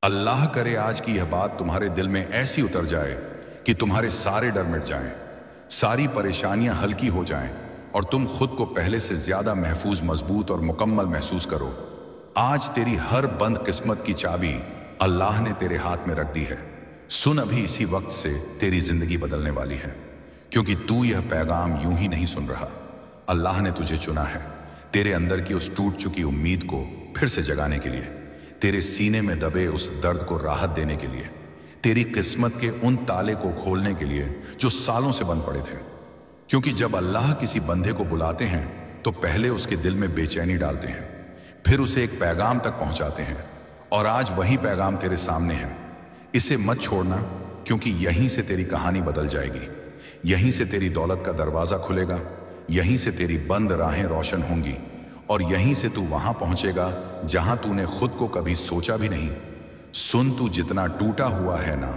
अल्लाह करे आज की यह बात तुम्हारे दिल में ऐसी उतर जाए कि तुम्हारे सारे डर मिट जाएं, सारी परेशानियां हल्की हो जाएं और तुम खुद को पहले से ज्यादा महफूज, मजबूत और मुकम्मल महसूस करो। आज तेरी हर बंद किस्मत की चाबी अल्लाह ने तेरे हाथ में रख दी है। सुन, अभी इसी वक्त से तेरी जिंदगी बदलने वाली है, क्योंकि तू यह पैगाम यूं ही नहीं सुन रहा। अल्लाह ने तुझे चुना है तेरे अंदर की उस टूट चुकी उम्मीद को फिर से जगाने के लिए, तेरे सीने में दबे उस दर्द को राहत देने के लिए, तेरी किस्मत के उन ताले को खोलने के लिए जो सालों से बंद पड़े थे। क्योंकि जब अल्लाह किसी बंदे को बुलाते हैं तो पहले उसके दिल में बेचैनी डालते हैं, फिर उसे एक पैगाम तक पहुंचाते हैं, और आज वही पैगाम तेरे सामने है। इसे मत छोड़ना, क्योंकि यहीं से तेरी कहानी बदल जाएगी, यहीं से तेरी दौलत का दरवाजा खुलेगा, यहीं से तेरी बंद राहें रोशन होंगी, और यहीं से तू वहां पहुंचेगा जहां तूने खुद को कभी सोचा भी नहीं। सुन, तू जितना टूटा हुआ है ना,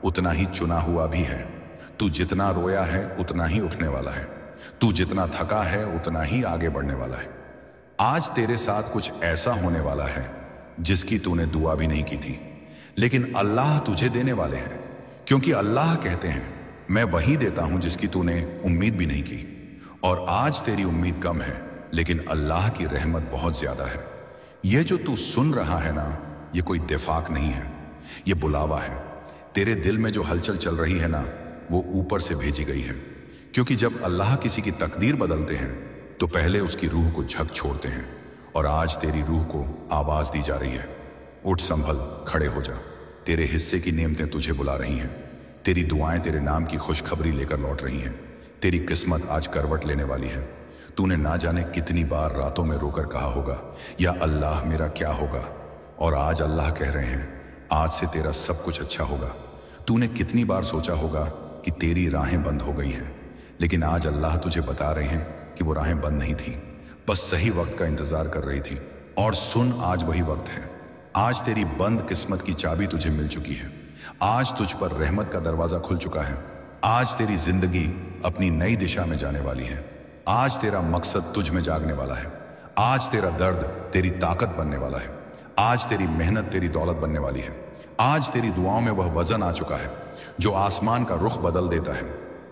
उतना ही चुना हुआ भी है। तू जितना रोया है उतना ही उठने वाला है। तू जितना थका है उतना ही आगे बढ़ने वाला है। आज तेरे साथ कुछ ऐसा होने वाला है जिसकी तूने दुआ भी नहीं की थी, लेकिन अल्लाह तुझे देने वाले हैं। क्योंकि अल्लाह कहते हैं, मैं वही देता हूं जिसकी तूने उम्मीद भी नहीं की। और आज तेरी उम्मीद कम है, लेकिन अल्लाह की रहमत बहुत ज्यादा है। यह जो तू सुन रहा है ना, ये कोई इत्तेफाक नहीं है, ये बुलावा है। तेरे दिल में जो हलचल चल रही है ना, वो ऊपर से भेजी गई है। क्योंकि जब अल्लाह किसी की तकदीर बदलते हैं तो पहले उसकी रूह को झक छोड़ते हैं, और आज तेरी रूह को आवाज दी जा रही है, उठ, संभल, खड़े हो जा। तेरे हिस्से की नेमतें तुझे बुला रही हैं, तेरी दुआएं तेरे नाम की खुशखबरी लेकर लौट रही हैं। तेरी किस्मत आज करवट लेने वाली है। तूने ना जाने कितनी बार रातों में रोकर कहा होगा, या अल्लाह मेरा क्या होगा, और आज अल्लाह कह रहे हैं, आज से तेरा सब कुछ अच्छा होगा। तूने कितनी बार सोचा होगा कि तेरी राहें बंद हो गई हैं, लेकिन आज अल्लाह तुझे बता रहे हैं कि वो राहें बंद नहीं थी, बस सही वक्त का इंतजार कर रही थी। और सुन, आज वही वक्त है। आज तेरी बंद किस्मत की चाबी तुझे मिल चुकी है। आज तुझ पर रहमत का दरवाजा खुल चुका है। आज तेरी जिंदगी अपनी नई दिशा में जाने वाली है। आज तेरा मकसद तुझ में जागने वाला है। आज तेरा दर्द तेरी ताकत बनने वाला है। आज तेरी मेहनत तेरी दौलत बनने वाली है। आज तेरी दुआओं में वह वजन आ चुका है जो आसमान का रुख बदल देता है।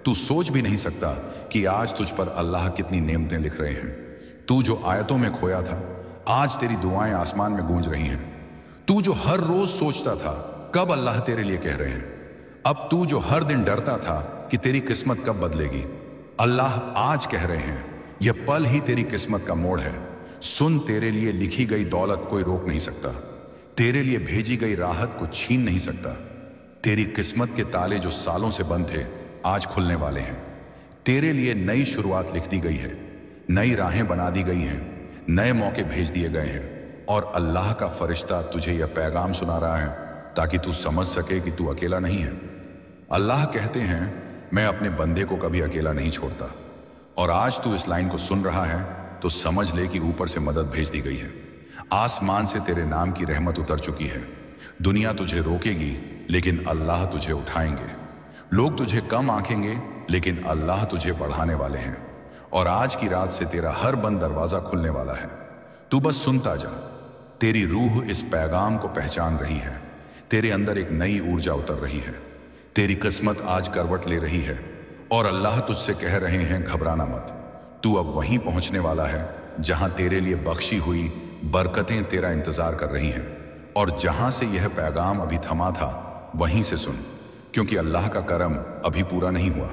तू सोच भी नहीं सकता कि आज तुझ पर अल्लाह कितनी नेमतें लिख रहे हैं। तू जो आयतों में खोया था, आज तेरी दुआएं आसमान में गूंज रही हैं। तू जो हर रोज सोचता था कब अल्लाह तेरे लिए कह रहे हैं, अब तू जो हर दिन डरता था कि तेरी किस्मत कब बदलेगी, अल्लाह आज कह रहे हैं, यह पल ही तेरी किस्मत का मोड़ है। सुन, तेरे लिए लिखी गई दौलत कोई रोक नहीं सकता, तेरे लिए भेजी गई राहत को छीन नहीं सकता। तेरी किस्मत के ताले जो सालों से बंद थे, आज खुलने वाले हैं। तेरे लिए नई शुरुआत लिख दी गई है, नई राहें बना दी गई हैं, नए मौके भेज दिए गए हैं, और अल्लाह का फरिश्ता तुझे यह पैगाम सुना रहा है ताकि तू समझ सके कि तू अकेला नहीं है। अल्लाह कहते हैं, मैं अपने बंदे को कभी अकेला नहीं छोड़ता। और आज तू इस लाइन को सुन रहा है तो समझ ले कि ऊपर से मदद भेज दी गई है। आसमान से तेरे नाम की रहमत उतर चुकी है। दुनिया तुझे रोकेगी, लेकिन अल्लाह तुझे उठाएंगे। लोग तुझे कम आंकेंगे, लेकिन अल्लाह तुझे बढ़ाने वाले हैं। और आज की रात से तेरा हर बंद दरवाजा खुलने वाला है। तू बस सुनता जा। तेरी रूह इस पैगाम को पहचान रही है। तेरे अंदर एक नई ऊर्जा उतर रही है। तेरी किस्मत आज करवट ले रही है, और अल्लाह तुझसे कह रहे हैं, घबराना मत। तू अब वहीं पहुंचने वाला है जहां तेरे लिए बख्शी हुई बरकतें तेरा इंतजार कर रही हैं। और जहां से यह पैगाम अभी थमा था, वहीं से सुन, क्योंकि अल्लाह का करम अभी पूरा नहीं हुआ।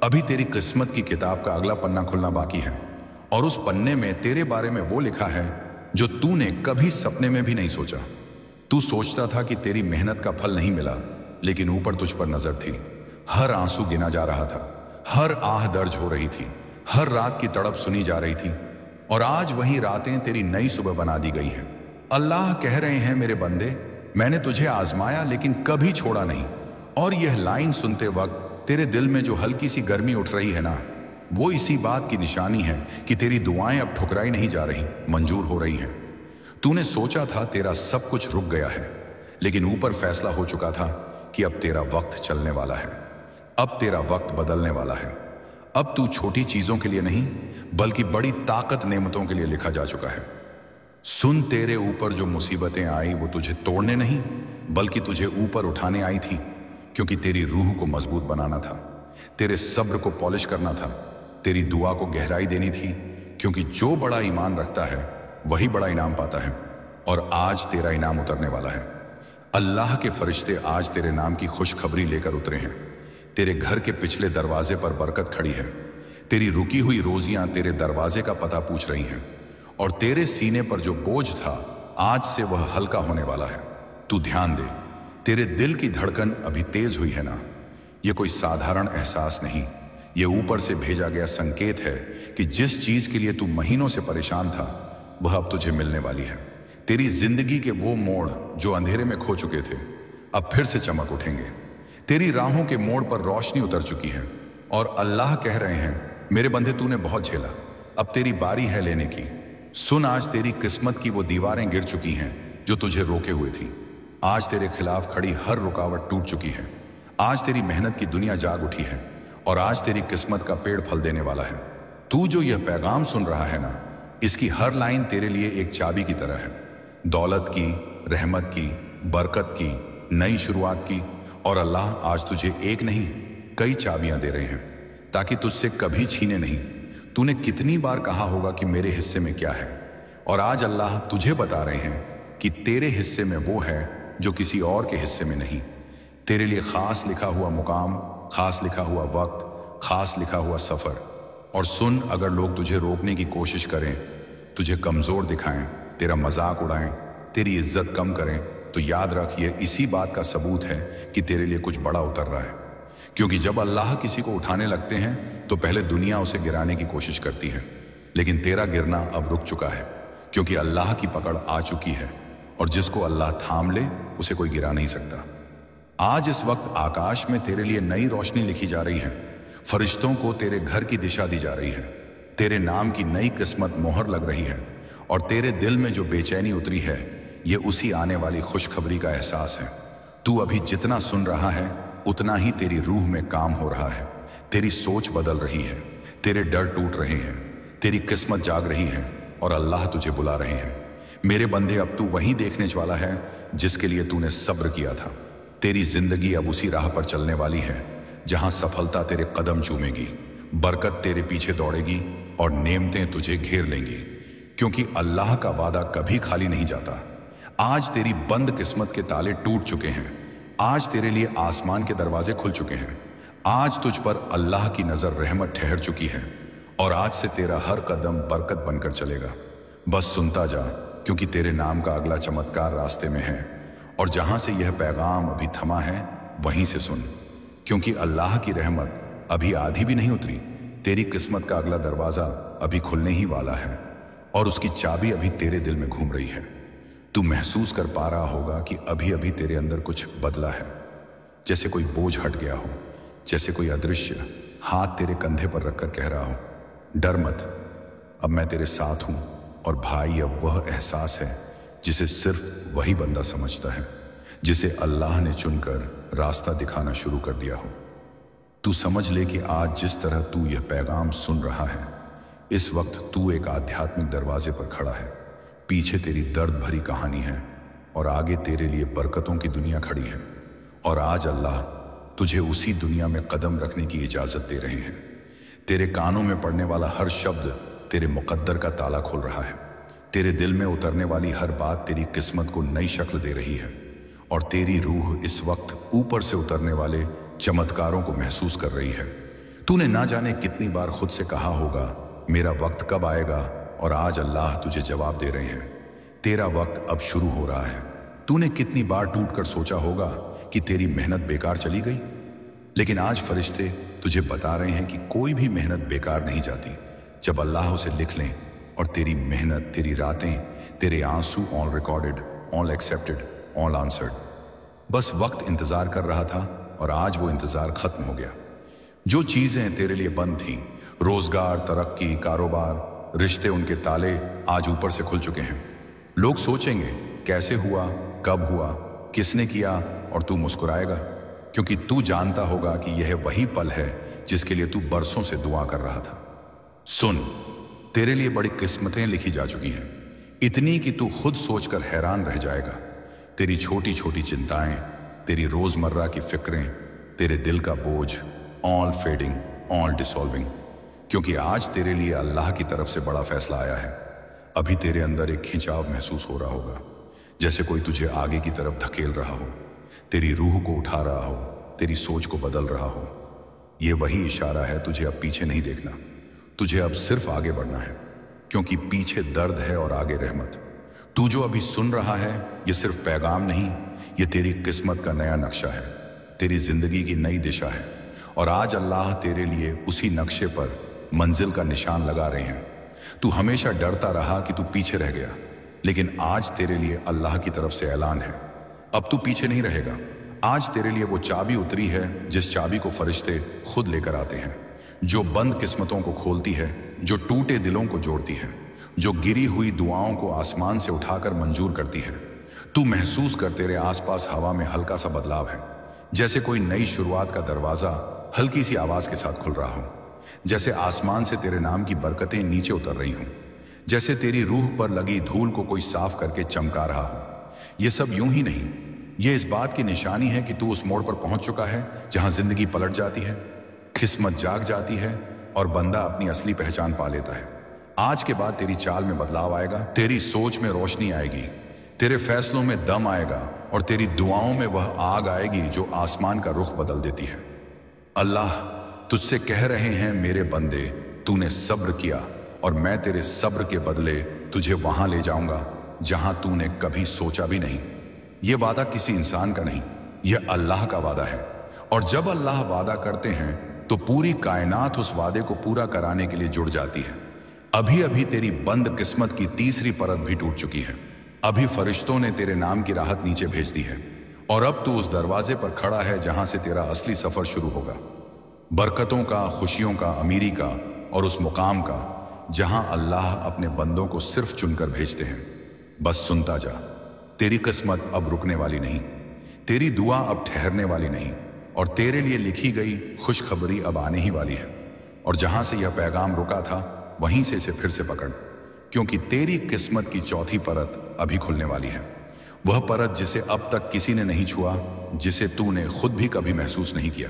अभी तेरी किस्मत की किताब का अगला पन्ना खुलना बाकी है, और उस पन्ने में तेरे बारे में वो लिखा है जो तूने कभी सपने में भी नहीं सोचा। तू सोचता था कि तेरी मेहनत का फल नहीं मिला, लेकिन ऊपर तुझ पर नजर थी। हर आंसू गिना जा रहा था, हर आह दर्ज हो रही थी, हर रात की तड़प सुनी जा रही थी, और आज वही रातें तेरी नई सुबह बना दी गई हैं। अल्लाह कह रहे हैं, मेरे बंदे, मैंने तुझे आजमाया लेकिन कभी छोड़ा नहीं। और यह लाइन सुनते वक्त तेरे दिल में जो हल्की सी गर्मी उठ रही है ना, वो इसी बात की निशानी है कि तेरी दुआएं अब ठुकराई नहीं जा रही, मंजूर हो रही हैं। तूने सोचा था तेरा सब कुछ रुक गया है, लेकिन ऊपर फैसला हो चुका था कि अब तेरा वक्त चलने वाला है, अब तेरा वक्त बदलने वाला है। अब तू छोटी चीजों के लिए नहीं, बल्कि बड़ी ताकत नेमतों के लिए लिखा जा चुका है। सुन, तेरे ऊपर जो मुसीबतें आई वो तुझे तोड़ने नहीं बल्कि तुझे ऊपर उठाने आई थी, क्योंकि तेरी रूह को मजबूत बनाना था, तेरे सब्र को पॉलिश करना था, तेरी दुआ को गहराई देनी थी, क्योंकि जो बड़ा ईमान रखता है वही बड़ा इनाम पाता है। और आज तेरा इनाम उतरने वाला है। अल्लाह के फरिश्ते आज तेरे नाम की खुशखबरी लेकर उतरे हैं। तेरे घर के पिछले दरवाजे पर बरकत खड़ी है। तेरी रुकी हुई रोजियां तेरे दरवाजे का पता पूछ रही हैं, और तेरे सीने पर जो बोझ था आज से वह हल्का होने वाला है। तू ध्यान दे, तेरे दिल की धड़कन अभी तेज हुई है ना। यह कोई साधारण एहसास नहीं, यह ऊपर से भेजा गया संकेत है कि जिस चीज के लिए तू महीनों से परेशान था वह अब तुझे मिलने वाली है। तेरी जिंदगी के वो मोड़ जो अंधेरे में खो चुके थे अब फिर से चमक उठेंगे। तेरी राहों के मोड़ पर रोशनी उतर चुकी है, और अल्लाह कह रहे हैं, मेरे बंदे तूने बहुत झेला, अब तेरी बारी है लेने की। सुन, आज तेरी किस्मत की वो दीवारें गिर चुकी हैं जो तुझे रोके हुए थी। आज तेरे खिलाफ खड़ी हर रुकावट टूट चुकी है। आज तेरी मेहनत की दुनिया जाग उठी है, और आज तेरी किस्मत का पेड़ फल देने वाला है। तू जो यह पैगाम सुन रहा है ना, इसकी हर लाइन तेरे लिए एक चाबी की तरह है। दौलत की, रहमत की, बरकत की, नई शुरुआत की। और अल्लाह आज तुझे एक नहीं कई चाबियां दे रहे हैं, ताकि तुझसे कभी छीने नहीं। तूने कितनी बार कहा होगा कि मेरे हिस्से में क्या है, और आज अल्लाह तुझे बता रहे हैं कि तेरे हिस्से में वो है जो किसी और के हिस्से में नहीं। तेरे लिए खास लिखा हुआ मुकाम, खास लिखा हुआ वक्त, खास लिखा हुआ सफर। और सुन, अगर लोग तुझे रोकने की कोशिश करें, तुझे कमजोर दिखाएं, तेरा मजाक उड़ाएं, तेरी इज्जत कम करें, तो याद रख, ये इसी बात का सबूत है कि तेरे लिए कुछ बड़ा उतर रहा है। क्योंकि जब अल्लाह किसी को उठाने लगते हैं तो पहले दुनिया उसे गिराने की कोशिश करती है, लेकिन तेरा गिरना अब रुक चुका है, क्योंकि अल्लाह की पकड़ आ चुकी है, और जिसको अल्लाह थाम ले उसे कोई गिरा नहीं सकता। आज इस वक्त आकाश में तेरे लिए नई रोशनी लिखी जा रही है। फरिश्तों को तेरे घर की दिशा दी जा रही है। तेरे नाम की नई किस्मत मोहर लग रही है, और तेरे दिल में जो बेचैनी उतरी है ये उसी आने वाली खुशखबरी का एहसास है। तू अभी जितना सुन रहा है उतना ही तेरी रूह में काम हो रहा है। तेरी सोच बदल रही है, तेरे डर टूट रहे हैं, तेरी किस्मत जाग रही है, और अल्लाह तुझे बुला रहे हैं। मेरे बंदे, अब तू वही देखने वाला है जिसके लिए तूने सब्र किया था। तेरी जिंदगी अब उसी राह पर चलने वाली है जहां सफलता तेरे कदम चूमेगी, बरकत तेरे पीछे दौड़ेगी, और नेमतें तुझे घेर लेंगी, क्योंकि अल्लाह का वादा कभी खाली नहीं जाता। आज तेरी बंद किस्मत के ताले टूट चुके हैं। आज तेरे लिए आसमान के दरवाजे खुल चुके हैं। आज तुझ पर अल्लाह की नजर रहमत ठहर चुकी है, और आज से तेरा हर कदम बरकत बनकर चलेगा। बस सुनता जा, क्योंकि तेरे नाम का अगला चमत्कार रास्ते में है। और जहां से यह पैगाम अभी थमा है वहीं से सुन, क्योंकि अल्लाह की रहमत अभी आधी भी नहीं उतरी। तेरी किस्मत का अगला दरवाजा अभी खुलने ही वाला है, और उसकी चाबी अभी तेरे दिल में घूम रही है। तू महसूस कर पा रहा होगा कि अभी अभी तेरे अंदर कुछ बदला है, जैसे कोई बोझ हट गया हो, जैसे कोई अदृश्य हाथ तेरे कंधे पर रखकर कह रहा हो, डर मत, अब मैं तेरे साथ हूं। और भाई, अब वह एहसास है जिसे सिर्फ वही बंदा समझता है जिसे अल्लाह ने चुनकर रास्ता दिखाना शुरू कर दिया हो। तू समझ ले कि आज जिस तरह तू यह पैगाम सुन रहा है, इस वक्त तू एक आध्यात्मिक दरवाजे पर खड़ा है। पीछे तेरी दर्द भरी कहानी है, और आगे तेरे लिए बरकतों की दुनिया खड़ी है। और आज अल्लाह तुझे उसी दुनिया में कदम रखने की इजाजत दे रहे हैं। तेरे कानों में पड़ने वाला हर शब्द तेरे मुकद्दर का ताला खोल रहा है। तेरे दिल में उतरने वाली हर बात तेरी किस्मत को नई शक्ल दे रही है, और तेरी रूह इस वक्त ऊपर से उतरने वाले चमत्कारों को महसूस कर रही है। तूने ना जाने कितनी बार खुद से कहा होगा, मेरा वक्त कब आएगा, और आज अल्लाह तुझे जवाब दे रहे हैं, तेरा वक्त अब शुरू हो रहा है। तूने कितनी बार टूट कर सोचा होगा कि तेरी मेहनत बेकार चली गई, लेकिन आज फरिश्ते तुझे बता रहे हैं कि कोई भी मेहनत बेकार नहीं जाती जब अल्लाह उसे लिख लें। और तेरी मेहनत, तेरी रातें, तेरे आंसू, all recorded, all accepted, all answered. बस वक्त इंतजार कर रहा था, और आज वो इंतजार खत्म हो गया। जो चीजें तेरे लिए बंद थीं, रोजगार, तरक्की, कारोबार, रिश्ते, उनके ताले आज ऊपर से खुल चुके हैं। लोग सोचेंगे, कैसे हुआ, कब हुआ, किसने किया, और तू मुस्कुराएगा, क्योंकि तू जानता होगा कि यह वही पल है जिसके लिए तू बरसों से दुआ कर रहा था। सुन, तेरे लिए बड़ी किस्मतें लिखी जा चुकी हैं। इतनी कि तू खुद सोचकर हैरान रह जाएगा। तेरी छोटी छोटी चिंताएं, तेरी रोजमर्रा की फिक्रें, तेरे दिल का बोझ, ऑल फेडिंग, ऑल डिसॉल्विंग। क्योंकि आज तेरे लिए अल्लाह की तरफ से बड़ा फैसला आया है। अभी तेरे अंदर एक खिंचाव महसूस हो रहा होगा, जैसे कोई तुझे आगे की तरफ धकेल रहा हो, तेरी रूह को उठा रहा हो, तेरी सोच को बदल रहा हो। ये वही इशारा है, तुझे अब पीछे नहीं देखना, तुझे अब सिर्फ आगे बढ़ना है, क्योंकि पीछे दर्द है और आगे रहमत। तू जो अभी सुन रहा है, ये सिर्फ पैगाम नहीं, ये तेरी किस्मत का नया नक्शा है, तेरी जिंदगी की नई दिशा है। और आज अल्लाह तेरे लिए उसी नक्शे पर मंजिल का निशान लगा रहे हैं। तू हमेशा डरता रहा कि तू पीछे रह गया, लेकिन आज तेरे लिए अल्लाह की तरफ से ऐलान है, अब तू पीछे नहीं रहेगा। आज तेरे लिए वो चाबी उतरी है जिस चाबी को फरिश्ते खुद लेकर आते हैं, जो बंद किस्मतों को खोलती है, जो टूटे दिलों को जोड़ती है, जो गिरी हुई दुआओं को आसमान से उठाकर मंजूर करती है। तू महसूस कर, तेरे आसपास हवा में हल्का सा बदलाव है, जैसे कोई नई शुरुआत का दरवाजा हल्की सी आवाज के साथ खुल रहा हो, जैसे आसमान से तेरे नाम की बरकतें नीचे उतर रही हों, जैसे तेरी रूह पर लगी धूल को कोई साफ करके चमका रहा हो। ये सब यूं ही नहीं, ये इस बात की निशानी है कि तू उस मोड़ पर पहुंच चुका है जहां जिंदगी पलट जाती है, किस्मत जाग जाती है और बंदा अपनी असली पहचान पा लेता है। आज के बाद तेरी चाल में बदलाव आएगा, तेरी सोच में रोशनी आएगी, तेरे फैसलों में दम आएगा और तेरी दुआओं में वह आग आएगी जो आसमान का रुख बदल देती है। अल्लाह तुझसे कह रहे हैं, मेरे बंदे, तूने सब्र किया और मैं तेरे सब्र के बदले तुझे वहां ले जाऊंगा जहां तूने कभी सोचा भी नहीं। यह वादा किसी इंसान का नहीं, यह अल्लाह का वादा है। और जब अल्लाह वादा करते हैं तो पूरी कायनात उस वादे को पूरा कराने के लिए जुड़ जाती है। अभी अभी तेरी बंद किस्मत की तीसरी परत भी टूट चुकी है। अभी फरिश्तों ने तेरे नाम की राहत नीचे भेज दी है और अब तू उस दरवाजे पर खड़ा है जहां से तेरा असली सफर शुरू होगा, बरकतों का, खुशियों का, अमीरी का और उस मुकाम का जहां अल्लाह अपने बंदों को सिर्फ चुनकर भेजते हैं। बस सुनता जा, तेरी किस्मत अब रुकने वाली नहीं, तेरी दुआ अब ठहरने वाली नहीं और तेरे लिए लिखी गई खुशखबरी अब आने ही वाली है। और जहां से यह पैगाम रुका था वहीं से इसे फिर से पकड़, क्योंकि तेरी किस्मत की चौथी परत अभी खुलने वाली है। वह परत जिसे अब तक किसी ने नहीं छुआ, जिसे तूने खुद भी कभी महसूस नहीं किया,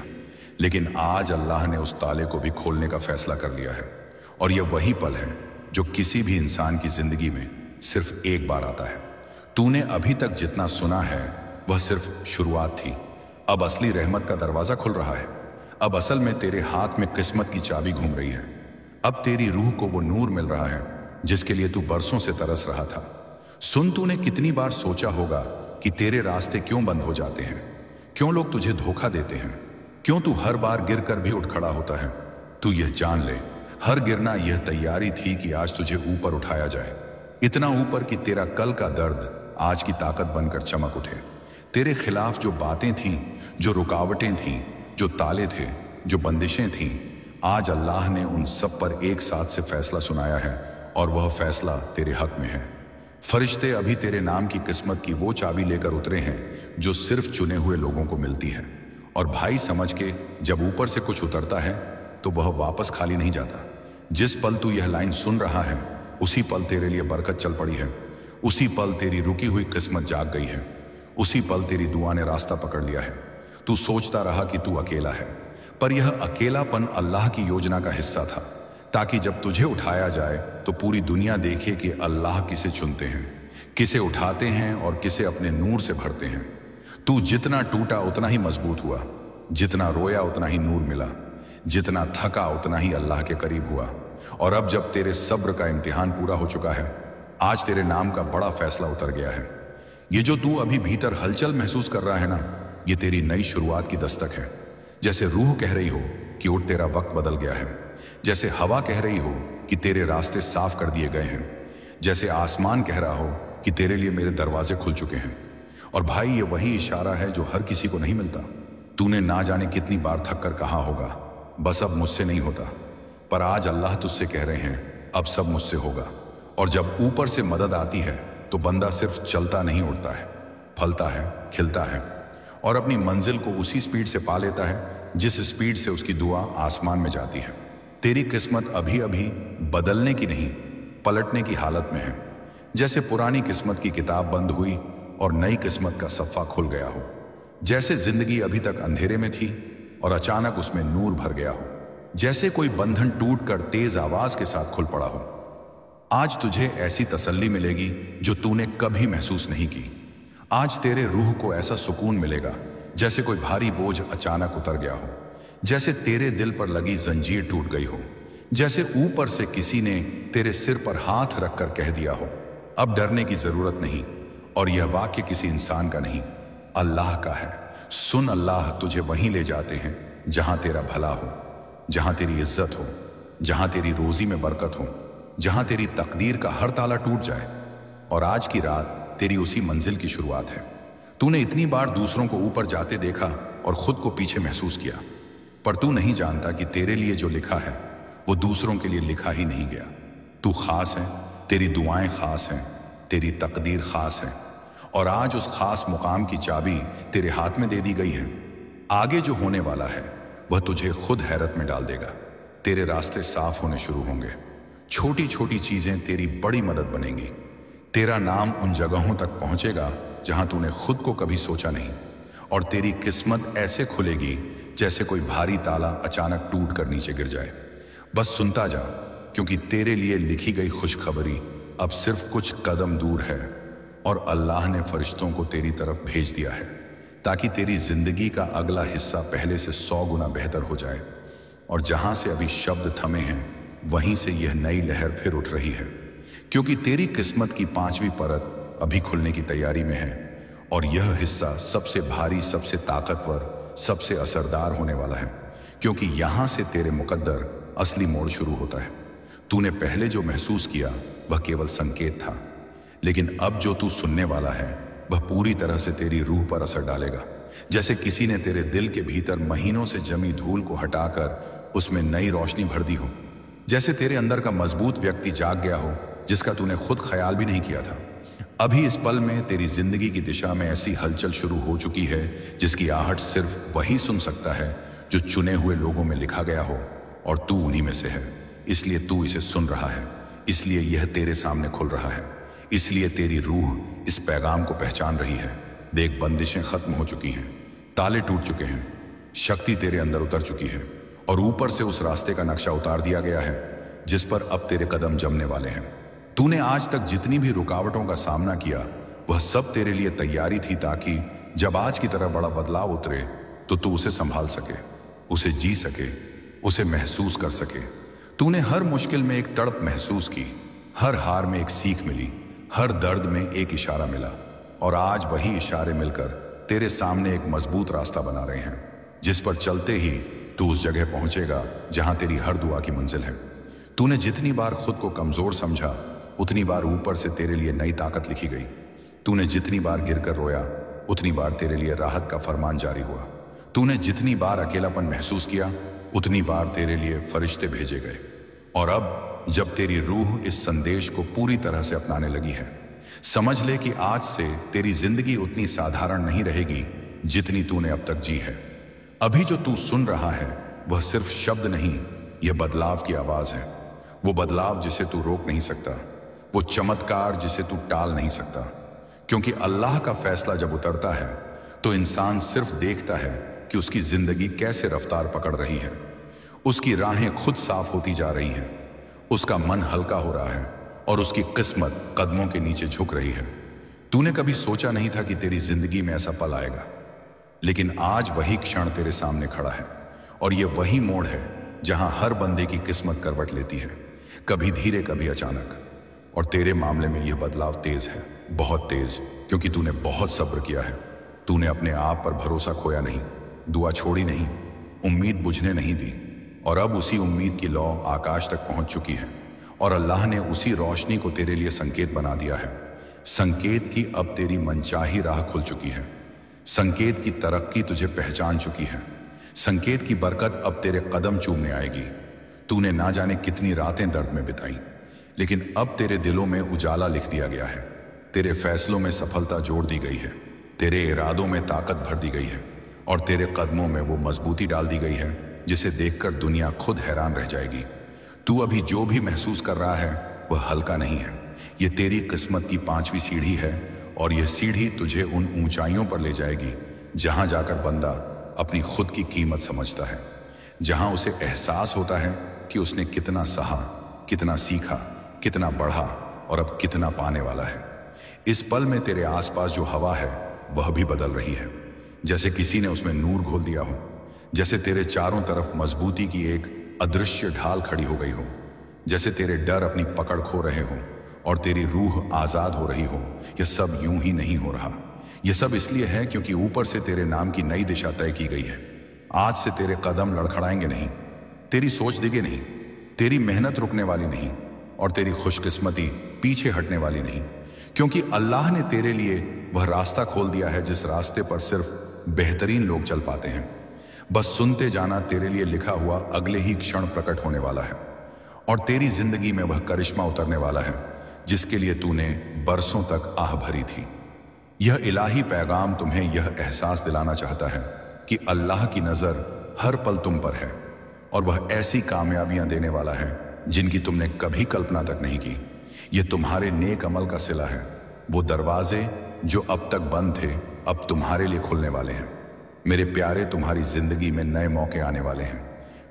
लेकिन आज अल्लाह ने उस ताले को भी खोलने का फैसला कर लिया है। और यह वही पल है जो किसी भी इंसान की जिंदगी में सिर्फ एक बार आता है। तूने अभी तक जितना सुना है वह सिर्फ शुरुआत थी, अब असली रहमत का दरवाजा खुल रहा है। अब असल में तेरे हाथ में किस्मत की चाबी घूम रही है। अब तेरी रूह को वो नूर मिल रहा है जिसके लिए तू बरसों से तरस रहा था। सुन, तूने कितनी बार सोचा होगा कि तेरे रास्ते क्यों बंद हो जाते हैं, क्यों लोग तुझे धोखा देते हैं, क्यों तू हर बार गिर कर भी उठ खड़ा होता है। तू यह जान ले, हर गिरना यह तैयारी थी कि आज तुझे ऊपर उठाया जाए, इतना ऊपर कि तेरा कल का दर्द आज की ताकत बनकर चमक उठे। तेरे खिलाफ जो बातें थीं, जो रुकावटें थीं, जो ताले थे, जो बंदिशें थीं, आज अल्लाह ने उन सब पर एक साथ से फैसला सुनाया है और वह फैसला तेरे हक में है। फरिश्ते अभी तेरे नाम की किस्मत की वो चाबी लेकर उतरे हैं जो सिर्फ चुने हुए लोगों को मिलती है। और भाई समझ के, जब ऊपर से कुछ उतरता है तो वह वापस खाली नहीं जाता। जिस पल तू यह लाइन सुन रहा है उसी पल तेरे लिए बरकत चल पड़ी है, उसी पल तेरी रुकी हुई किस्मत जाग गई है, उसी पल तेरी दुआ ने रास्ता पकड़ लिया है। तू सोचता रहा कि तू अकेला है, पर यह अकेलापन अल्लाह की योजना का हिस्सा था, ताकि जब तुझे उठाया जाए तो पूरी दुनिया देखे कि अल्लाह किसे चुनते हैं, किसे उठाते हैं और किसे अपने नूर से भरते हैं। तू जितना टूटा उतना ही मजबूत हुआ, जितना रोया उतना ही नूर मिला, जितना थका उतना ही अल्लाह के करीब हुआ। और अब जब तेरे सब्र का इम्तिहान पूरा हो चुका है, आज तेरे नाम का बड़ा फैसला उतर गया है। ये जो तू अभी भीतर हलचल महसूस कर रहा है ना, ये तेरी नई शुरुआत की दस्तक है। जैसे रूह कह रही हो कि उठ, तेरा वक्त बदल गया है। जैसे हवा कह रही हो कि तेरे रास्ते साफ कर दिए गए हैं। जैसे आसमान कह रहा हो कि तेरे लिए मेरे दरवाजे खुल चुके हैं। और भाई, ये वही इशारा है जो हर किसी को नहीं मिलता। तूने ना जाने कितनी बार थक कर कहा होगा, बस अब मुझसे नहीं होता, पर आज अल्लाह तुझसे कह रहे हैं, अब सब मुझसे होगा। और जब ऊपर से मदद आती है तो बंदा सिर्फ चलता नहीं उड़ता है, फलता है, खिलता है और अपनी मंजिल को उसी स्पीड से पा लेता है जिस स्पीड से उसकी दुआ आसमान में जाती है। तेरी किस्मत अभी अभी बदलने की नहीं, पलटने की हालत में है। जैसे पुरानी किस्मत की किताब बंद हुई और नई किस्मत का सफ़ा खुल गया हो। जैसे जिंदगी अभी तक अंधेरे में थी और अचानक उसमें नूर भर गया हो। जैसे कोई बंधन टूटकर तेज आवाज के साथ खुल पड़ा हो। आज तुझे ऐसी तसल्ली मिलेगी जो तूने कभी महसूस नहीं की। आज तेरे रूह को ऐसा सुकून मिलेगा जैसे कोई भारी बोझ अचानक उतर गया हो। जैसे तेरे दिल पर लगी जंजीर टूट गई हो। जैसे ऊपर से किसी ने तेरे सिर पर हाथ रखकर कह दिया हो, अब डरने की जरूरत नहीं। और यह वाक्य किसी इंसान का नहीं, अल्लाह का है। सुन, अल्लाह तुझे वहीं ले जाते हैं जहां तेरा भला हो, जहां तेरी इज्जत हो, जहां तेरी रोजी में बरकत हो, जहां तेरी तकदीर का हर ताला टूट जाए। और आज की रात तेरी उसी मंजिल की शुरुआत है। तूने इतनी बार दूसरों को ऊपर जाते देखा और खुद को पीछे महसूस किया, पर तू नहीं जानता कि तेरे लिए जो लिखा है वो दूसरों के लिए लिखा ही नहीं गया। तू खास है, तेरी दुआएं खास हैं, तेरी तकदीर खास है। और आज उस खास मुकाम की चाबी तेरे हाथ में दे दी गई है। आगे जो होने वाला है वह तुझे खुद हैरत में डाल देगा। तेरे रास्ते साफ होने शुरू होंगे। छोटी छोटी चीजें तेरी बड़ी मदद बनेंगी। तेरा नाम उन जगहों तक पहुंचेगा जहां तूने खुद को कभी सोचा नहीं। और तेरी किस्मत ऐसे खुलेगी जैसे कोई भारी ताला अचानक टूट कर नीचे गिर जाए। बस सुनता जा, क्योंकि तेरे लिए लिखी गई खुशखबरी अब सिर्फ कुछ कदम दूर है। और अल्लाह ने फरिश्तों को तेरी तरफ भेज दिया है ताकि तेरी जिंदगी का अगला हिस्सा पहले से 100 गुना बेहतर हो जाए। और जहां से अभी शब्द थमे हैं वहीं से यह नई लहर फिर उठ रही है, क्योंकि तेरी किस्मत की 5वीं परत अभी खुलने की तैयारी में है। और यह हिस्सा सबसे भारी, सबसे ताकतवर, सबसे असरदार होने वाला है, क्योंकि यहां से तेरे मुकद्दर असली मोड़ शुरू होता है। तूने पहले जो महसूस किया वह केवल संकेत था, लेकिन अब जो तू सुनने वाला है वह पूरी तरह से तेरी रूह पर असर डालेगा। जैसे किसी ने तेरे दिल के भीतर महीनों से जमी धूल को हटाकर उसमें नई रोशनी भर दी हो। जैसे तेरे अंदर का मजबूत व्यक्ति जाग गया हो जिसका तूने खुद ख्याल भी नहीं किया था। अभी इस पल में तेरी जिंदगी की दिशा में ऐसी हलचल शुरू हो चुकी है जिसकी आहट सिर्फ वही सुन सकता है जो चुने हुए लोगों में लिखा गया हो, और तू उन्हीं में से है। इसलिए तू इसे सुन रहा है, इसलिए यह तेरे सामने खुल रहा है, इसलिए तेरी रूह इस पैगाम को पहचान रही है। देख, बंदिशें खत्म हो चुकी हैं, ताले टूट चुके हैं, शक्ति तेरे अंदर उतर चुकी है, और ऊपर से उस रास्ते का नक्शा उतार दिया गया है जिस पर अब तेरे कदम जमने वाले हैं। तूने आज तक जितनी भी रुकावटों का सामना किया वह सब तेरे लिए तैयारी थी, ताकि जब आज की तरह बड़ा बदलाव उतरे तो तू उसे संभाल सके, उसे जी सके, उसे महसूस कर सके। तूने हर मुश्किल में एक तड़प महसूस की, हर हार में एक सीख मिली, हर दर्द में एक इशारा मिला, और आज वही इशारे मिलकर तेरे सामने एक मजबूत रास्ता बना रहे हैं, जिस पर चलते ही तू उस जगह पहुंचेगा जहां तेरी हर दुआ की मंजिल है। तूने जितनी बार खुद को कमजोर समझा उतनी बार ऊपर से तेरे लिए नई ताकत लिखी गई। तूने जितनी बार गिरकर रोया उतनी बार तेरे लिए राहत का फरमान जारी हुआ। तूने जितनी बार अकेलापन महसूस किया उतनी बार तेरे लिए फरिश्ते भेजे गए। और अब जब तेरी रूह इस संदेश को पूरी तरह से अपनाने लगी है, समझ ले कि आज से तेरी जिंदगी उतनी साधारण नहीं रहेगी जितनी तूने अब तक जी है। अभी जो तू सुन रहा है वह सिर्फ शब्द नहीं, यह बदलाव की आवाज है। वो बदलाव जिसे तू रोक नहीं सकता, वो चमत्कार जिसे तू टाल नहीं सकता। क्योंकि अल्लाह का फैसला जब उतरता है तो इंसान सिर्फ देखता है कि उसकी जिंदगी कैसे रफ्तार पकड़ रही है। उसकी राहें खुद साफ होती जा रही हैं, उसका मन हल्का हो रहा है और उसकी किस्मत कदमों के नीचे झुक रही है। तूने कभी सोचा नहीं था कि तेरी जिंदगी में ऐसा पल आएगा, लेकिन आज वही क्षण तेरे सामने खड़ा है। और ये वही मोड़ है जहां हर बंदे की किस्मत करवट लेती है, कभी धीरे कभी अचानक। और तेरे मामले में यह बदलाव तेज है, बहुत तेज, क्योंकि तूने बहुत सब्र किया है। तूने अपने आप पर भरोसा खोया नहीं, दुआ छोड़ी नहीं, उम्मीद बुझने नहीं दी। और अब उसी उम्मीद की लौ आकाश तक पहुंच चुकी है, और अल्लाह ने उसी रोशनी को तेरे लिए संकेत बना दिया है। संकेत की अब तेरी मनचाही राह खुल चुकी है, संकेत की तरक्की तुझे पहचान चुकी है, संकेत की बरकत अब तेरे कदम चूमने आएगी। तूने ना जाने कितनी रातें दर्द में बिताई, लेकिन अब तेरे दिलों में उजाला लिख दिया गया है। तेरे फैसलों में सफलता जोड़ दी गई है, तेरे इरादों में ताकत भर दी गई है, और तेरे कदमों में वो मजबूती डाल दी गई है जिसे देखकर दुनिया खुद हैरान रह जाएगी। तू अभी जो भी महसूस कर रहा है वह हल्का नहीं है, ये तेरी किस्मत की 5वीं सीढ़ी है और यह सीढ़ी तुझे उन ऊंचाइयों पर ले जाएगी जहां जाकर बंदा अपनी खुद की कीमत समझता है, जहां उसे एहसास होता है कि उसने कितना सहा, कितना सीखा, कितना बढ़ा और अब कितना पाने वाला है। इस पल में तेरे आसपास जो हवा है वह भी बदल रही है, जैसे किसी ने उसमें नूर घोल दिया हो, जैसे तेरे चारों तरफ मजबूती की एक अदृश्य ढाल खड़ी हो गई हो, जैसे तेरे डर अपनी पकड़ खो रहे हो और तेरी रूह आजाद हो रही हो। यह सब यूं ही नहीं हो रहा, यह सब इसलिए है क्योंकि ऊपर से तेरे नाम की नई दिशा तय की गई है। आज से तेरे कदम लड़खड़ाएंगे नहीं, तेरी सोच दिगे नहीं, तेरी मेहनत रुकने वाली नहीं और तेरी खुशकिस्मती पीछे हटने वाली नहीं, क्योंकि अल्लाह ने तेरे लिए वह रास्ता खोल दिया है जिस रास्ते पर सिर्फ बेहतरीन लोग चल पाते हैं। बस सुनते जाना, तेरे लिए लिखा हुआ अगले ही क्षण प्रकट होने वाला है और तेरी जिंदगी में वह करिश्मा उतरने वाला है जिसके लिए तूने बरसों तक आह भरी थी। यह इलाही पैगाम तुम्हें यह एहसास दिलाना चाहता है कि अल्लाह की नज़र हर पल तुम पर है और वह ऐसी कामयाबियां देने वाला है जिनकी तुमने कभी कल्पना तक नहीं की। यह तुम्हारे नेक अमल का सिला है। वो दरवाजे जो अब तक बंद थे अब तुम्हारे लिए खुलने वाले हैं। मेरे प्यारे, तुम्हारी जिंदगी में नए मौके आने वाले हैं।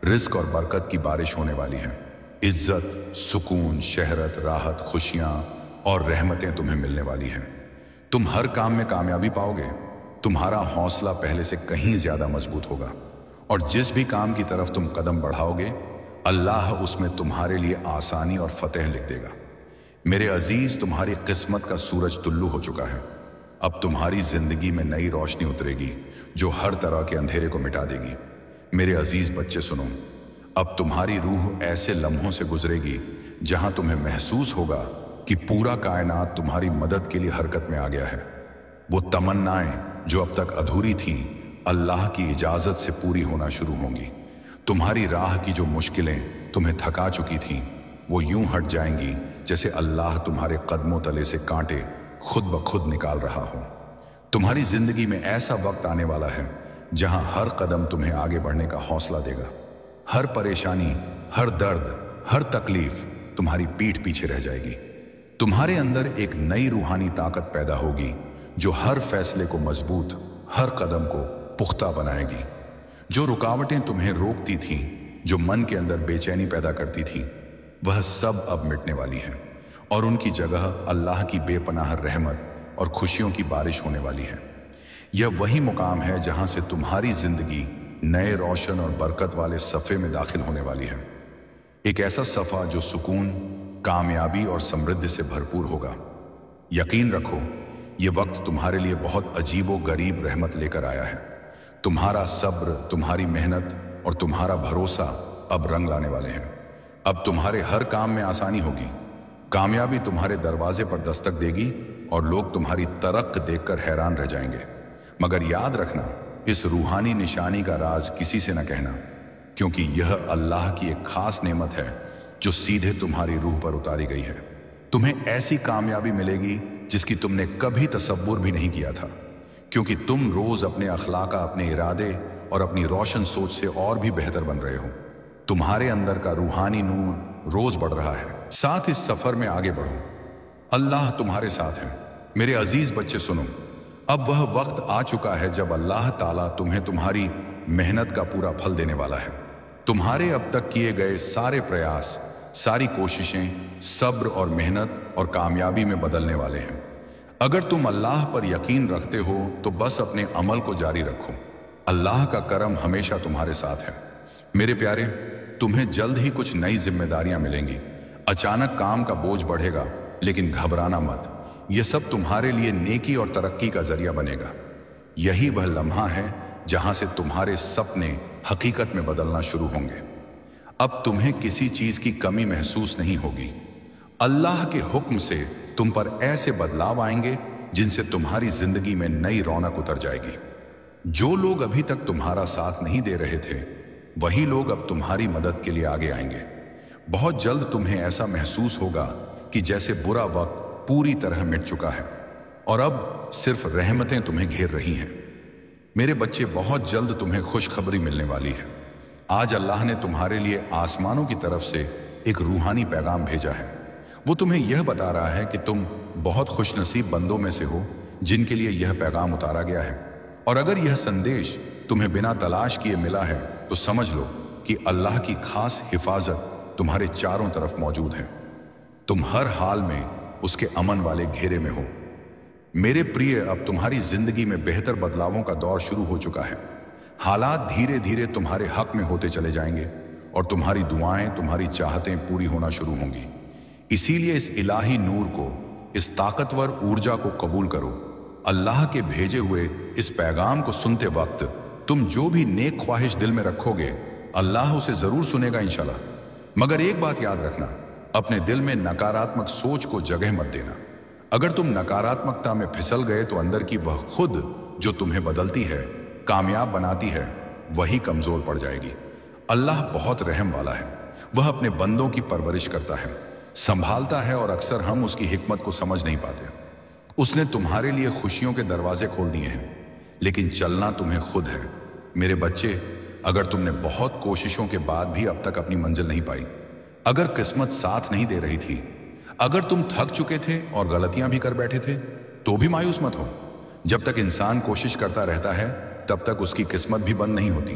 रिस्क और बरकत की बारिश होने वाली है। इज्जत, सुकून, शहरत, राहत, खुशियां और रहमतें तुम्हें मिलने वाली हैं। तुम हर काम में कामयाबी पाओगे। तुम्हारा हौसला पहले से कहीं ज्यादा मजबूत होगा और जिस भी काम की तरफ तुम कदम बढ़ाओगे अल्लाह उसमें तुम्हारे लिए आसानी और फतेह लिख देगा। मेरे अजीज, तुम्हारी किस्मत का सूरज तुल्लू हो चुका है। अब तुम्हारी जिंदगी में नई रोशनी उतरेगी जो हर तरह के अंधेरे को मिटा देगी। मेरे अजीज बच्चे सुनो, अब तुम्हारी रूह ऐसे लम्हों से गुजरेगी जहां तुम्हें महसूस होगा कि पूरा कायनात तुम्हारी मदद के लिए हरकत में आ गया है। वो तमन्नाएं जो अब तक अधूरी थीं अल्लाह की इजाजत से पूरी होना शुरू होंगी। तुम्हारी राह की जो मुश्किलें तुम्हें थका चुकी थीं वो यूं हट जाएंगी जैसे अल्लाह तुम्हारे कदमों तले से कांटे खुद ब खुद निकाल रहा हो। तुम्हारी जिंदगी में ऐसा वक्त आने वाला है जहां हर कदम तुम्हें आगे बढ़ने का हौसला देगा। हर परेशानी, हर दर्द, हर तकलीफ तुम्हारी पीठ पीछे रह जाएगी। तुम्हारे अंदर एक नई रूहानी ताकत पैदा होगी जो हर फैसले को मजबूत, हर कदम को पुख्ता बनाएगी। जो रुकावटें तुम्हें रोकती थीं, जो मन के अंदर बेचैनी पैदा करती थीं, वह सब अब मिटने वाली है और उनकी जगह अल्लाह की बेपनाह रहमत और खुशियों की बारिश होने वाली है। यह वही मुकाम है जहां से तुम्हारी जिंदगी नए रोशन और बरकत वाले सफ़े में दाखिल होने वाली है। एक ऐसा सफ़ा जो सुकून, कामयाबी और समृद्धि से भरपूर होगा। यकीन रखो, ये वक्त तुम्हारे लिए बहुत अजीबो गरीब रहमत लेकर आया है। तुम्हारा सब्र, तुम्हारी मेहनत और तुम्हारा भरोसा अब रंग लाने वाले हैं। अब तुम्हारे हर काम में आसानी होगी। कामयाबी तुम्हारे दरवाजे पर दस्तक देगी और लोग तुम्हारी तरक्क देखकर हैरान रह जाएंगे। मगर याद रखना, इस रूहानी निशानी का राज किसी से न कहना, क्योंकि यह अल्लाह की एक खास नेमत है जो सीधे तुम्हारी रूह पर उतारी गई है। तुम्हें ऐसी कामयाबी मिलेगी जिसकी तुमने कभी तसव्वुर भी नहीं किया था, क्योंकि तुम रोज अपने अखलाक, अपने इरादे और अपनी रोशन सोच से और भी बेहतर बन रहे हो। तुम्हारे अंदर का रूहानी नूर रोज बढ़ रहा है। साथ इस सफर में आगे बढ़ो। अल्लाह तुम्हारे साथ है। मेरे अजीज बच्चे सुनो, अब वह वक्त आ चुका है जब अल्लाह ताला तुम्हें तुम्हारी मेहनत का पूरा फल देने वाला है। तुम्हारे अब तक किए गए सारे प्रयास, सारी कोशिशें सब्र और मेहनत और कामयाबी में बदलने वाले हैं। अगर तुम अल्लाह पर यकीन रखते हो तो बस अपने अमल को जारी रखो। अल्लाह का करम हमेशा तुम्हारे साथ है। मेरे प्यारे, तुम्हें जल्द ही कुछ नई जिम्मेदारियां मिलेंगी। अचानक काम का बोझ बढ़ेगा, लेकिन घबराना मत। यह सब तुम्हारे लिए नेकी और तरक्की का जरिया बनेगा। यही वह लम्हा है जहां से तुम्हारे सपने हकीकत में बदलना शुरू होंगे। अब तुम्हें किसी चीज की कमी महसूस नहीं होगी। अल्लाह के हुक्म से तुम पर ऐसे बदलाव आएंगे जिनसे तुम्हारी जिंदगी में नई रौनक उतर जाएगी। जो लोग अभी तक तुम्हारा साथ नहीं दे रहे थे, वही लोग अब तुम्हारी मदद के लिए आगे आएंगे। बहुत जल्द तुम्हें ऐसा महसूस होगा कि जैसे बुरा वक्त पूरी तरह मिट चुका है और अब सिर्फ रहमतें तुम्हें घेर रही हैं। मेरे बच्चे, बहुत जल्द तुम्हें खुशखबरी मिलने वाली है। आज अल्लाह ने तुम्हारे लिए आसमानों की तरफ से एक रूहानी पैगाम भेजा है। वो तुम्हें यह बता रहा है कि तुम बहुत खुशनसीब बंदों में से हो जिनके लिए यह पैगाम उतारा गया है। और अगर यह संदेश तुम्हें बिना तलाश किए मिला है तो समझ लो कि अल्लाह की खास हिफाजत तुम्हारे चारों तरफ मौजूद है। तुम हर हाल में उसके अमन वाले घेरे में हो। मेरे प्रिय, अब तुम्हारी जिंदगी में बेहतर बदलावों का दौर शुरू हो चुका है। हालात धीरे धीरे तुम्हारे हक में होते चले जाएंगे और तुम्हारी दुआएं, तुम्हारी चाहतें पूरी होना शुरू होंगी। इसीलिए इस इलाही नूर को, इस ताकतवर ऊर्जा को कबूल करो। अल्लाह के भेजे हुए इस पैगाम को सुनते वक्त तुम जो भी नेक ख्वाहिश दिल में रखोगे, अल्लाह उसे जरूर सुनेगा इंशाल्लाह। मगर एक बात याद रखना, अपने दिल में नकारात्मक सोच को जगह मत देना। अगर तुम नकारात्मकता में फिसल गए तो अंदर की वह खुद जो तुम्हें बदलती है, कामयाब बनाती है, वही कमजोर पड़ जाएगी। अल्लाह बहुत रहम वाला है। वह अपने बंदों की परवरिश करता है, संभालता है और अक्सर हम उसकी हिकमत को समझ नहीं पाते। उसने तुम्हारे लिए खुशियों के दरवाजे खोल दिए हैं, लेकिन चलना तुम्हें खुद है। मेरे बच्चे, अगर तुमने बहुत कोशिशों के बाद भी अब तक अपनी मंजिल नहीं पाई, अगर किस्मत साथ नहीं दे रही थी, अगर तुम थक चुके थे और गलतियां भी कर बैठे थे, तो भी मायूस मत हो। जब तक इंसान कोशिश करता रहता है तब तक उसकी किस्मत भी बंद नहीं होती।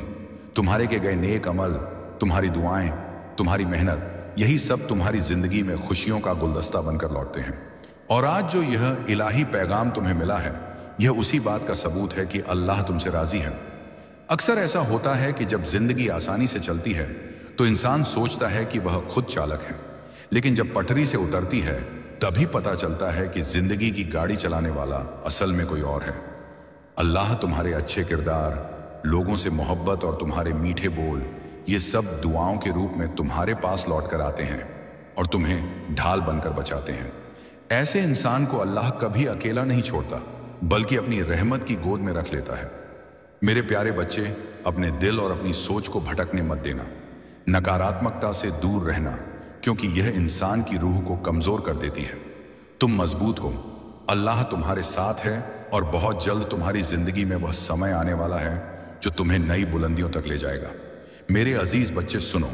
तुम्हारे के गए नेक अमल, तुम्हारी दुआएं, तुम्हारी मेहनत, यही सब तुम्हारी जिंदगी में खुशियों का गुलदस्ता बनकर लौटते हैं। और आज जो यह इलाही पैगाम तुम्हें मिला है, यह उसी बात का सबूत है कि अल्लाह तुमसे राजी है। अक्सर ऐसा होता है कि जब जिंदगी आसानी से चलती है तो इंसान सोचता है कि वह खुद चालक है, लेकिन जब पटरी से उतरती है तभी पता चलता है कि जिंदगी की गाड़ी चलाने वाला असल में कोई और है। अल्लाह तुम्हारे अच्छे किरदार, लोगों से मोहब्बत और तुम्हारे मीठे बोल, ये सब दुआओं के रूप में तुम्हारे पास लौट कर आते हैं और तुम्हें ढाल बनकर बचाते हैं। ऐसे इंसान को अल्लाह कभी अकेला नहीं छोड़ता, बल्कि अपनी रहमत की गोद में रख लेता है। मेरे प्यारे बच्चे, अपने दिल और अपनी सोच को भटकने मत देना। नकारात्मकता से दूर रहना, क्योंकि यह इंसान की रूह को कमजोर कर देती है। तुम मजबूत हो, अल्लाह तुम्हारे साथ है और बहुत जल्द तुम्हारी जिंदगी में वह समय आने वाला है जो तुम्हें नई बुलंदियों तक ले जाएगा। मेरे अजीज बच्चे सुनो,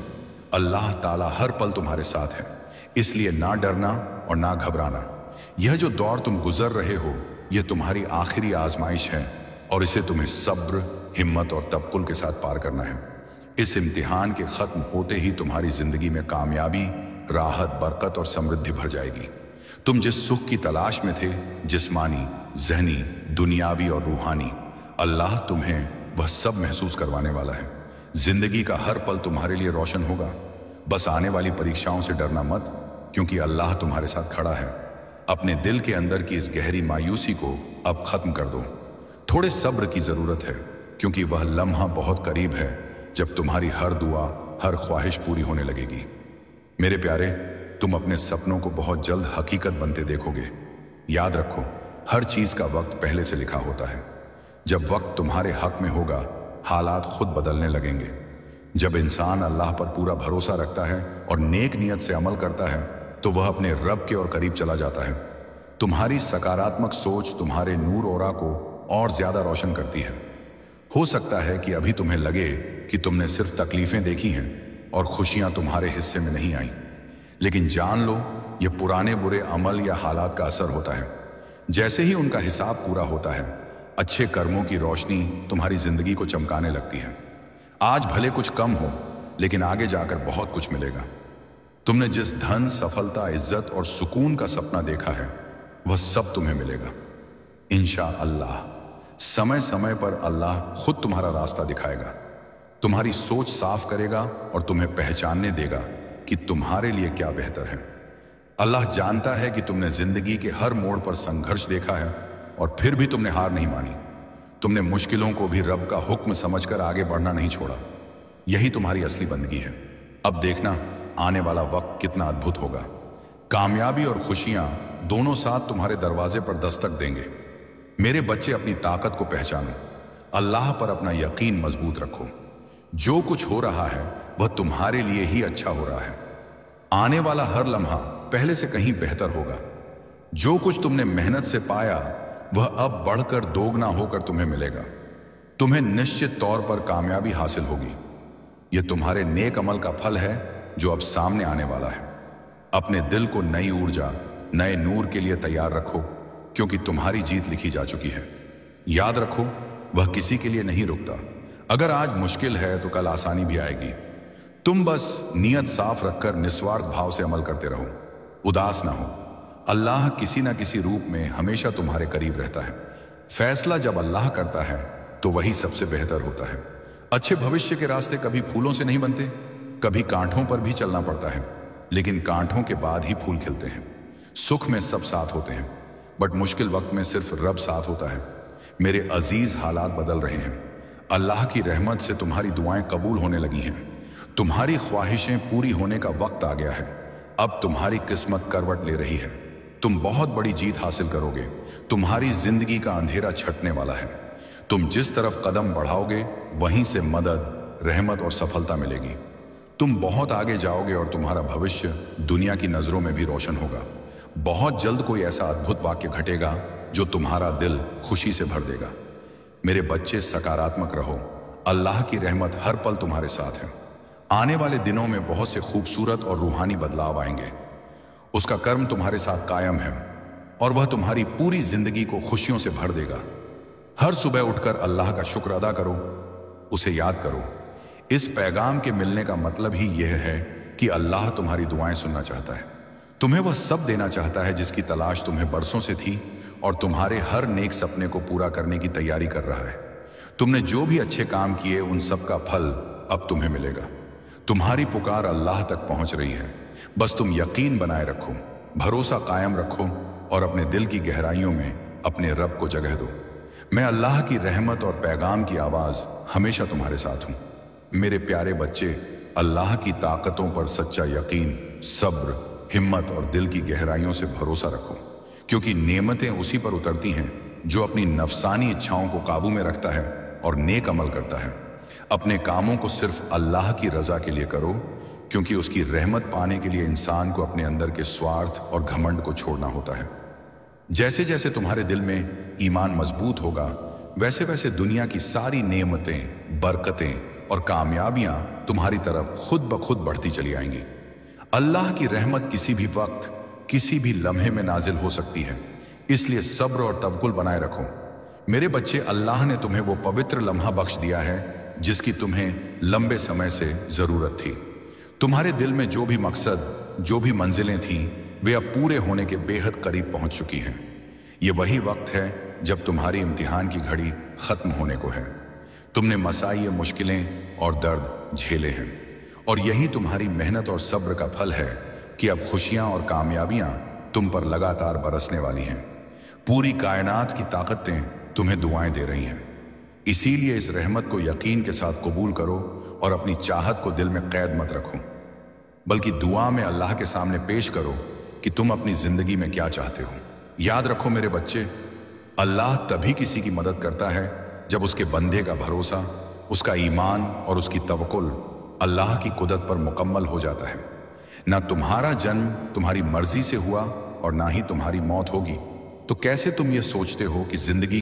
अल्लाह ताला हर पल तुम्हारे साथ है, इसलिए ना डरना और ना घबराना। यह जो दौर तुम गुजर रहे हो, यह तुम्हारी आखिरी आजमाइश है और इसे तुम्हें सब्र, हिम्मत और तवक्कुल के साथ पार करना है। इस इम्तिहान के खत्म होते ही तुम्हारी जिंदगी में कामयाबी, राहत, बरकत और समृद्धि भर जाएगी। तुम जिस सुख की तलाश में थे, जिस्मानी, ज़हनी, दुनियावी और रूहानी, अल्लाह तुम्हें वह सब महसूस करवाने वाला है। जिंदगी का हर पल तुम्हारे लिए रोशन होगा। बस आने वाली परीक्षाओं से डरना मत, क्योंकि अल्लाह तुम्हारे साथ खड़ा है। अपने दिल के अंदर की इस गहरी मायूसी को अब खत्म कर दो। थोड़े सब्र की जरूरत है, क्योंकि वह लम्हा बहुत करीब है जब तुम्हारी हर दुआ, हर ख्वाहिश पूरी होने लगेगी। मेरे प्यारे, तुम अपने सपनों को बहुत जल्द हकीकत बनते देखोगे। याद रखो, हर चीज का वक्त पहले से लिखा होता है। जब वक्त तुम्हारे हक में होगा, हालात खुद बदलने लगेंगे। जब इंसान अल्लाह पर पूरा भरोसा रखता है और नेक नियत से अमल करता है, तो वह अपने रब के और करीब चला जाता है। तुम्हारी सकारात्मक सोच तुम्हारे नूर औरा को और ज्यादा रोशन करती है। हो सकता है कि अभी तुम्हें लगे कि तुमने सिर्फ तकलीफें देखी हैं और खुशियां तुम्हारे हिस्से में नहीं आई, लेकिन जान लो, ये पुराने बुरे अमल या हालात का असर होता है। जैसे ही उनका हिसाब पूरा होता है, अच्छे कर्मों की रोशनी तुम्हारी जिंदगी को चमकाने लगती है। आज भले कुछ कम हो, लेकिन आगे जाकर बहुत कुछ मिलेगा। तुमने जिस धन, सफलता, इज्जत और सुकून का सपना देखा है, वह सब तुम्हें मिलेगा इंशाअल्लाह। समय समय पर अल्लाह खुद तुम्हारा रास्ता दिखाएगा, तुम्हारी सोच साफ करेगा और तुम्हें पहचानने देगा कि तुम्हारे लिए क्या बेहतर है। अल्लाह जानता है कि तुमने जिंदगी के हर मोड़ पर संघर्ष देखा है और फिर भी तुमने हार नहीं मानी। तुमने मुश्किलों को भी रब का हुक्म समझकर आगे बढ़ना नहीं छोड़ा। यही तुम्हारी असली बंदगी है। अब देखना, आने वाला वक्त कितना अद्भुत होगा। कामयाबी और खुशियां दोनों साथ तुम्हारे दरवाजे पर दस्तक देंगे। मेरे बच्चे, अपनी ताकत को पहचानो, अल्लाह पर अपना यकीन मजबूत रखो। जो कुछ हो रहा है वह तुम्हारे लिए ही अच्छा हो रहा है। आने वाला हर लम्हा पहले से कहीं बेहतर होगा। जो कुछ तुमने मेहनत से पाया वह अब बढ़कर दोगुना होकर तुम्हें मिलेगा। तुम्हें निश्चित तौर पर कामयाबी हासिल होगी। यह तुम्हारे नेक अमल का फल है जो अब सामने आने वाला है। अपने दिल को नई ऊर्जा, नए नूर के लिए तैयार रखो, क्योंकि तुम्हारी जीत लिखी जा चुकी है। याद रखो, वह किसी के लिए नहीं रुकता। अगर आज मुश्किल है तो कल आसानी भी आएगी। तुम बस नियत साफ रखकर निस्वार्थ भाव से अमल करते रहो, उदास ना हो। अल्लाह किसी ना किसी रूप में हमेशा तुम्हारे करीब रहता है। फैसला जब अल्लाह करता है तो वही सबसे बेहतर होता है। अच्छे भविष्य के रास्ते कभी फूलों से नहीं बनते, कभी कांटों पर भी चलना पड़ता है, लेकिन कांटों के बाद ही फूल खिलते हैं। सुख में सब साथ होते हैं, बट मुश्किल वक्त में सिर्फ रब साथ होता है। मेरे अजीज, हालात बदल रहे हैं। अल्लाह की रहमत से तुम्हारी दुआएं कबूल होने लगी हैं। तुम्हारी ख्वाहिशें पूरी होने का वक्त आ गया है। अब तुम्हारी किस्मत करवट ले रही है। तुम बहुत बड़ी जीत हासिल करोगे। तुम्हारी जिंदगी का अंधेरा छटने वाला है। तुम जिस तरफ कदम बढ़ाओगे वहीं से मदद, रहमत और सफलता मिलेगी। तुम बहुत आगे जाओगे और तुम्हारा भविष्य दुनिया की नजरों में भी रोशन होगा। बहुत जल्द कोई ऐसा अद्भुत वाक्य घटेगा जो तुम्हारा दिल खुशी से भर देगा। मेरे बच्चे, सकारात्मक रहो। अल्लाह की रहमत हर पल तुम्हारे साथ है। आने वाले दिनों में बहुत से खूबसूरत और रूहानी बदलाव आएंगे। उसका कर्म तुम्हारे साथ कायम है और वह तुम्हारी पूरी जिंदगी को खुशियों से भर देगा। हर सुबह उठकर अल्लाह का शुक्र अदा करो, उसे याद करो। इस पैगाम के मिलने का मतलब ही यह है कि अल्लाह तुम्हारी दुआएं सुनना चाहता है। तुम्हें वह सब देना चाहता है जिसकी तलाश तुम्हें बरसों से थी, और तुम्हारे हर नेक सपने को पूरा करने की तैयारी कर रहा है। तुमने जो भी अच्छे काम किए उन सब का फल अब तुम्हें मिलेगा। तुम्हारी पुकार अल्लाह तक पहुंच रही है। बस तुम यकीन बनाए रखो, भरोसा कायम रखो और अपने दिल की गहराइयों में अपने रब को जगह दो। मैं अल्लाह की रहमत और पैगाम की आवाज हमेशा तुम्हारे साथ हूं। मेरे प्यारे बच्चे, अल्लाह की ताकतों पर सच्चा यकीन, सब्र, हिम्मत और दिल की गहराइयों से भरोसा रखो, क्योंकि नेमतें उसी पर उतरती हैं जो अपनी नफसानी इच्छाओं को काबू में रखता है और नेक अमल करता है। अपने कामों को सिर्फ अल्लाह की रजा के लिए करो, क्योंकि उसकी रहमत पाने के लिए इंसान को अपने अंदर के स्वार्थ और घमंड को छोड़ना होता है। जैसे जैसे तुम्हारे दिल में ईमान मजबूत होगा, वैसे वैसे दुनिया की सारी नेमतें, बरकतें और कामयाबियां तुम्हारी तरफ खुद ब खुद बढ़ती चली आएंगी। अल्लाह की रहमत किसी भी वक्त, किसी भी लम्हे में नाजिल हो सकती है, इसलिए सब्र और तवक्कुल बनाए रखो। मेरे बच्चे, अल्लाह ने तुम्हें वो पवित्र लम्हा बख्श दिया है जिसकी तुम्हें लंबे समय से जरूरत थी। तुम्हारे दिल में जो भी मकसद, जो भी मंजिलें थीं, वे अब पूरे होने के बेहद करीब पहुंच चुकी हैं। ये वही वक्त है जब तुम्हारी इम्तिहान की घड़ी खत्म होने को है। तुमने मसाइल, मुश्किलें और दर्द झेले हैं, और यही तुम्हारी मेहनत और सब्र का फल है कि अब खुशियां और कामयाबियां तुम पर लगातार बरसने वाली हैं। पूरी कायनात की ताकतें तुम्हें दुआएं दे रही हैं। इसीलिए इस रहमत को यकीन के साथ कबूल करो और अपनी चाहत को दिल में कैद मत रखो, बल्कि दुआ में अल्लाह के सामने पेश करो कि तुम अपनी जिंदगी में क्या चाहते हो। याद रखो मेरे बच्चे, अल्लाह तभी किसी की मदद करता है जब उसके बंदे का भरोसा, उसका ईमान और उसकी तवक्कुल अल्लाह की कुदरत पर मुकम्मल हो जाता है। ना तुम्हारा जन्म तुम्हारी मर्जी से हुआ और ना ही तुम्हारी मौत होगी, तो कैसे तुम ये सोचते हो कि जिंदगी